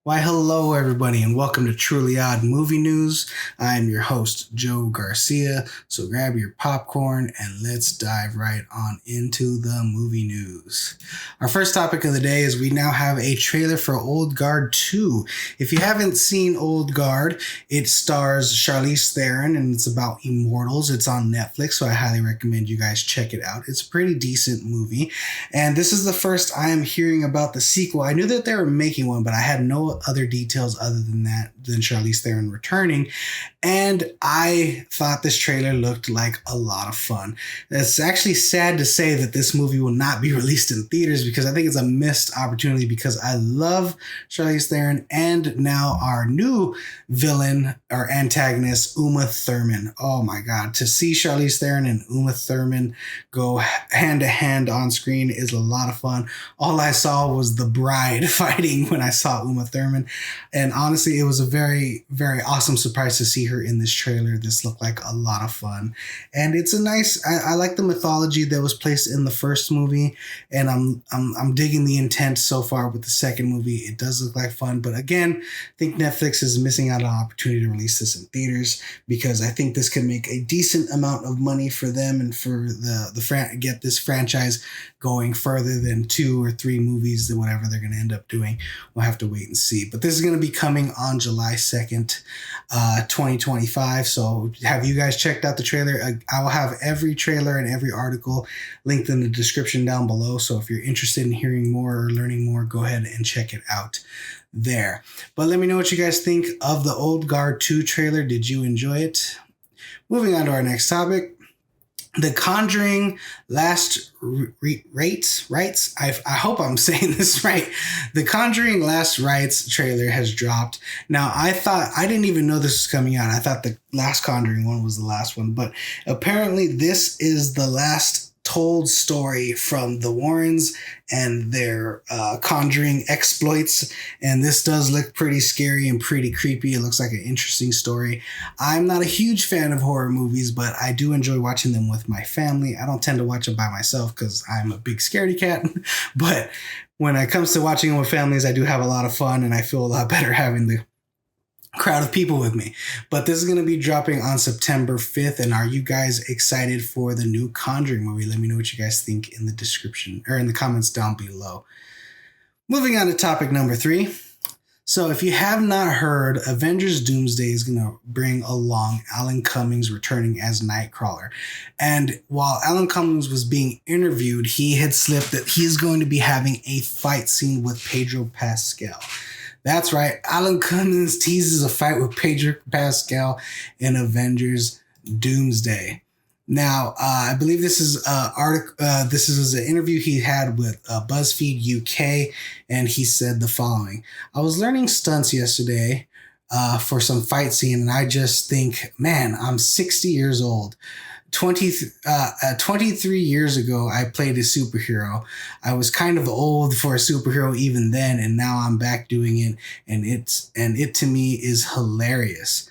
Why, hello, everybody, and welcome to Truly Odd Movie News. I am your host, Joe Garcia. So grab your popcorn and let's dive right on into the movie news. Our first topic of the day is we now have a trailer for Old Guard 2. If you haven't seen Old Guard, it stars Charlize Theron and it's about immortals. It's on Netflix, so I highly recommend you guys check it out. It's a pretty decent movie. And this is the first I am hearing about the sequel. I knew that they were making one, but I had no other details other than Charlize Theron returning, and I thought this trailer looked like a lot of fun. It's actually sad to say that this movie will not be released in theaters because I think it's a missed opportunity because I love Charlize Theron and now our new villain or antagonist, Uma Thurman. Oh my god, to see Charlize Theron and Uma Thurman go hand to hand on screen is a lot of fun. All I saw was the bride fighting when I saw Uma Thurman. And honestly, it was a very, very awesome surprise to see her in this trailer. This looked like a lot of fun. And it's a nice, I like the mythology that was placed in the first movie. And I'm digging the intent so far with the second movie. It does look like fun. But again, I think Netflix is missing out on an opportunity to release this in theaters because I think this could make a decent amount of money for them and for get this franchise going further than 2 or 3 movies, that whatever they're going to end up doing. We'll have to wait and see. But this is going to be coming on July 2nd, 2025. So have you guys checked out the trailer? I will have every trailer and every article linked in the description down below. So if you're interested in hearing more or learning more, go ahead and check it out there. But let me know what you guys think of the Old Guard 2 trailer. Did you enjoy it? Moving on to our next topic. The Conjuring Last Rites. I hope I'm saying this right. The Conjuring Last Rites trailer has dropped. Now, I didn't even know this was coming out. I thought the last Conjuring one was the last one, but apparently this is the last told story from the Warrens and their Conjuring exploits, and this does look pretty scary and pretty creepy. It looks like an interesting story. I'm not a huge fan of horror movies, but I do enjoy watching them with my family. I don't tend to watch them by myself because I'm a big scaredy cat, but when it comes to watching them with families, I do have a lot of fun, and I feel a lot better having the crowd of people with me. But this is going to be dropping on September 5th. And are you guys excited for the new Conjuring movie? Let me know what you guys think in the description or in the comments down below. Moving on to topic number 3. So if you have not heard, Avengers Doomsday is going to bring along Alan Cumming returning as Nightcrawler. And while Alan Cumming was being interviewed, he had slipped that he is going to be having a fight scene with Pedro Pascal. That's right. Alan Cumming teases a fight with Pedro Pascal in Avengers Doomsday. Now, I believe this is this is an interview he had with BuzzFeed UK, and he said the following: "I was learning stunts yesterday for some fight scene, and I just think, man, I'm 60 years old. 23 years ago, I played a superhero. I was kind of old for a superhero even then, and now I'm back doing it, and it to me is hilarious."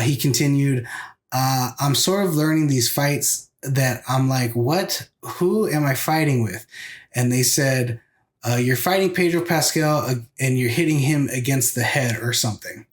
He continued, "I'm sort of learning these fights that I'm like, what? Who am I fighting with?" And they said, "You're fighting Pedro Pascal, and you're hitting him against the head or something."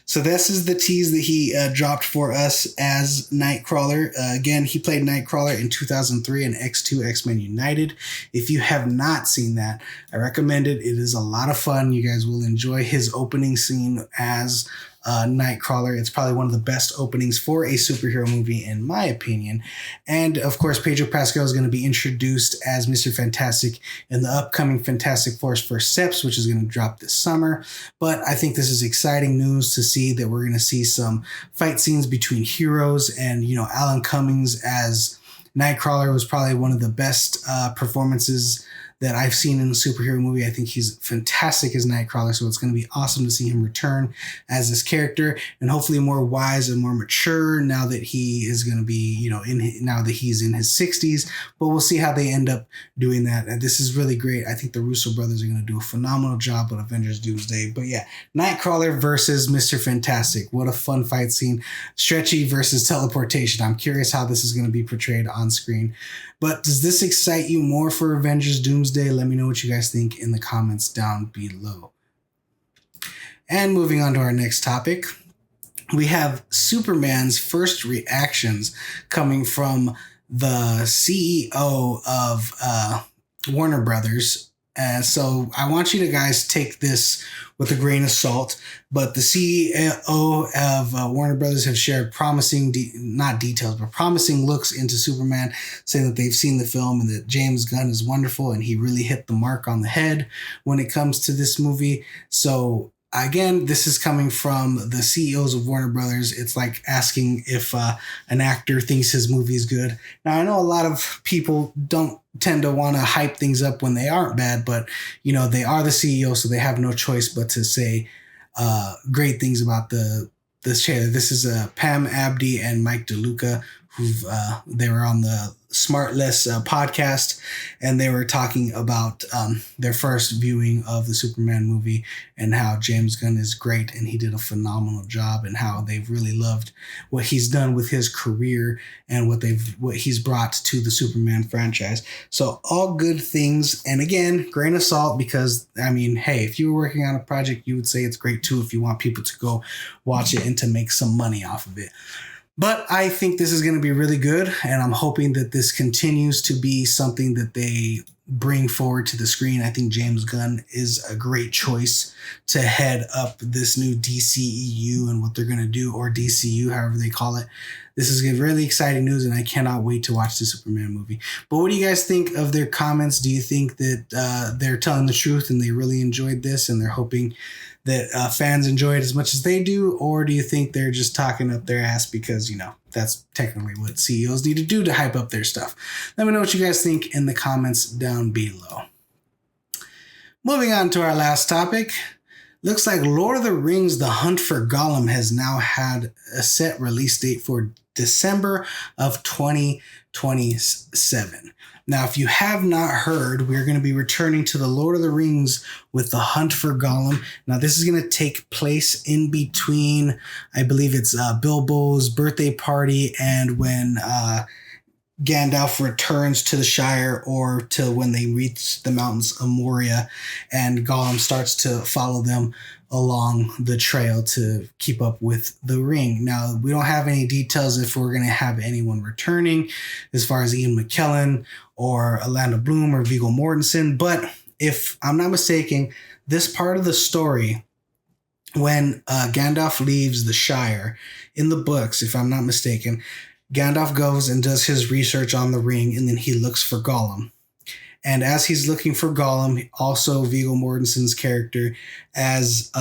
So this is the tease that he dropped for us as Nightcrawler. Again, he played Nightcrawler in 2003 in X2 X-Men United. If you have not seen that, I recommend it. It is a lot of fun. You guys will enjoy his opening scene as Nightcrawler. It's probably one of the best openings for a superhero movie, in my opinion. And of course, Pedro Pascal is going to be introduced as Mr. Fantastic in the upcoming Fantastic Four First Steps, which is going to drop this summer. But I think this is exciting news to see that we're going to see some fight scenes between heroes, and Alan Cummings as Nightcrawler was probably one of the best performances that I've seen in a superhero movie. I think he's fantastic as Nightcrawler, so it's going to be awesome to see him return as this character, and hopefully more wise and more mature now that he is going to be, now that he's in his 60s. But we'll see how they end up doing that. And this is really great. I think the Russo brothers are going to do a phenomenal job with Avengers Doomsday. But yeah, Nightcrawler versus Mr. Fantastic. What a fun fight scene. Stretchy versus teleportation. I'm curious how this is going to be portrayed on screen. But does this excite you more for Avengers Doomsday? Let me know what you guys think in the comments down below. And moving on to our next topic, we have Superman's first reactions coming from the CEO of Warner Brothers. So I want you to guys take this with a grain of salt. But the CEO of Warner Brothers have shared promising, not details, but promising looks into Superman, saying that they've seen the film and that James Gunn is wonderful and he really hit the mark on the head when it comes to this movie. So again, this is coming from the CEOs of Warner Brothers. It's like asking if an actor thinks his movie is good. Now, I know a lot of people don't tend to want to hype things up when they aren't bad, but, you know, they are the CEO, so they have no choice but to say great things about this trailer. This is Pam Abdi and Mike DeLuca, they were on the Smartless podcast, and they were talking about their first viewing of the Superman movie and how James Gunn is great and he did a phenomenal job, and how they've really loved what he's done with his career and what he's brought to the Superman franchise. So all good things, and again, grain of salt, because I mean, hey, if you were working on a project, you would say it's great too if you want people to go watch it and to make some money off of it. But I think this is going to be really good, and I'm hoping that this continues to be something that they bring forward to the screen. I think James Gunn is a great choice to head up this new DCEU and what they're going to do, or DCU, however they call it. This is really exciting news, and I cannot wait to watch the Superman movie. But what do you guys think of their comments? Do you think that they're telling the truth and they really enjoyed this and they're hoping that fans enjoy it as much as they do? Or do you think they're just talking up their ass because, you know, that's technically what CEOs need to do to hype up their stuff? Let me know what you guys think in the comments down below. Moving on to our last topic. Looks like Lord of the Rings: The Hunt for Gollum has now had a set release date for December of 2027. Now, if you have not heard, we're going to be returning to the Lord of the Rings with The Hunt for Gollum. Now, this is going to take place in between, I believe it's Bilbo's birthday party and when Gandalf returns to the Shire, or to when they reach the mountains of Moria and Gollum starts to follow them along the trail to keep up with the ring. Now, we don't have any details if we're going to have anyone returning as far as Ian McKellen or Orlando Bloom or Viggo Mortensen, but if I'm not mistaken, this part of the story, when Gandalf leaves the Shire in the books, if I'm not mistaken, Gandalf goes and does his research on the ring, and then he looks for Gollum. And as he's looking for Gollum, also Viggo Mortensen's character as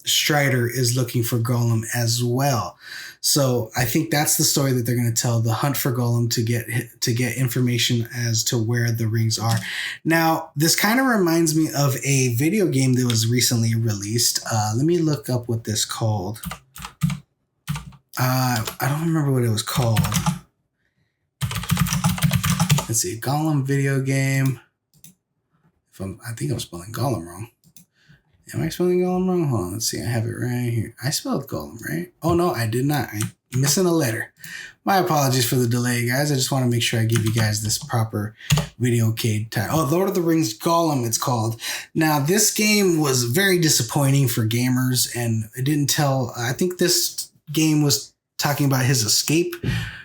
Strider is looking for Gollum as well. So I think that's the story that they're going to tell, the hunt for Gollum, to get information as to where the rings are. Now, this kind of reminds me of a video game that was recently released. Let me look up what this called. I don't remember what it was called. Let's see, Gollum video game. I think I'm spelling Gollum wrong. Am I spelling Gollum wrong? Hold on, let's see. I have it right here. I spelled Gollum, right? Oh, no, I did not. I'm missing a letter. My apologies for the delay, guys. I just want to make sure I give you guys this proper video cade title. Oh, Lord of the Rings Gollum, it's called. Now, this game was very disappointing for gamers, and it didn't tell. I think this game was talking about his escape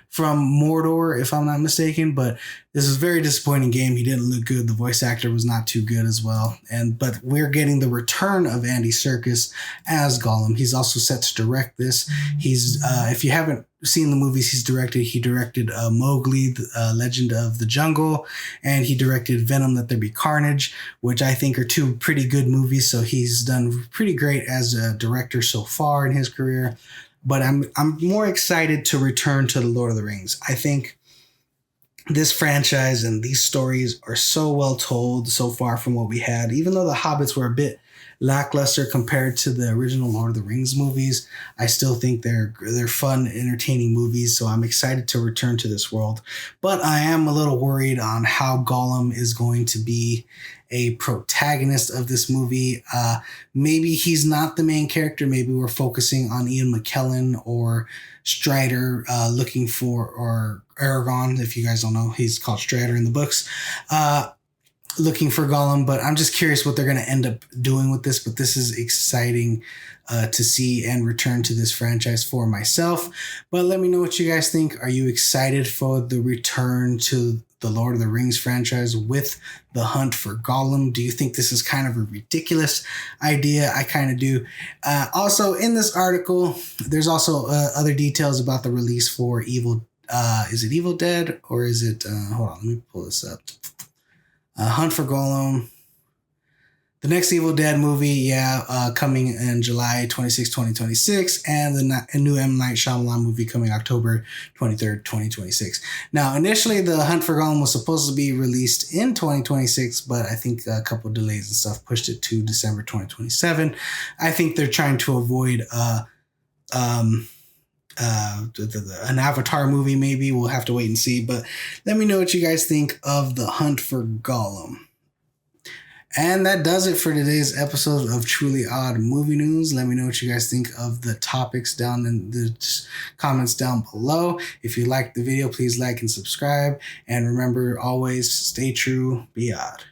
from Mordor, if I'm not mistaken, but this is a very disappointing game. He didn't look good. The voice actor was not too good as well. But we're getting the return of Andy Serkis as Gollum. He's also set to direct this. He's if you haven't seen the movies he directed Mowgli, the Legend of the Jungle, and he directed Venom: Let There Be Carnage, which I think are two pretty good movies. So he's done pretty great as a director so far in his career. But I'm more excited to return to the Lord of the Rings. I think this franchise and these stories are so well told so far from what we had. Even though the Hobbits were a bit lackluster compared to the original Lord of the Rings movies, I still think they're fun, entertaining movies. So I'm excited to return to this world. But I am a little worried on how Gollum is going to be a protagonist of this movie. Maybe he's not the main character. Maybe we're focusing on Ian McKellen or Strider looking for, or Aragorn. If you guys don't know, he's called Strider in the books. looking for Gollum, but I'm just curious what they're going to end up doing with this. But this is exciting to see and return to this franchise for myself. But let me know what you guys think. Are you excited for the return to the Lord of the Rings franchise with the hunt for Gollum? Do you think this is kind of a ridiculous idea? I kind of do. Also, in this article, there's also other details about the release for Evil. Is it Evil Dead or is it? Hold on, let me pull this up. Hunt for Gollum. The next Evil Dead movie, coming in July 26, 2026, and the new M. Night Shyamalan movie coming October 23rd, 2026. Now, initially, the Hunt for Gollum was supposed to be released in 2026, but I think a couple of delays and stuff pushed it to December 2027. I think they're trying to avoid an Avatar movie, maybe. We'll have to wait and see, but let me know what you guys think of the Hunt for Gollum. And that does it for today's episode of Truly Odd Movie News. Let me know what you guys think of the topics down in the comments down below. If you liked the video, please like and subscribe. And remember, always stay true, be odd.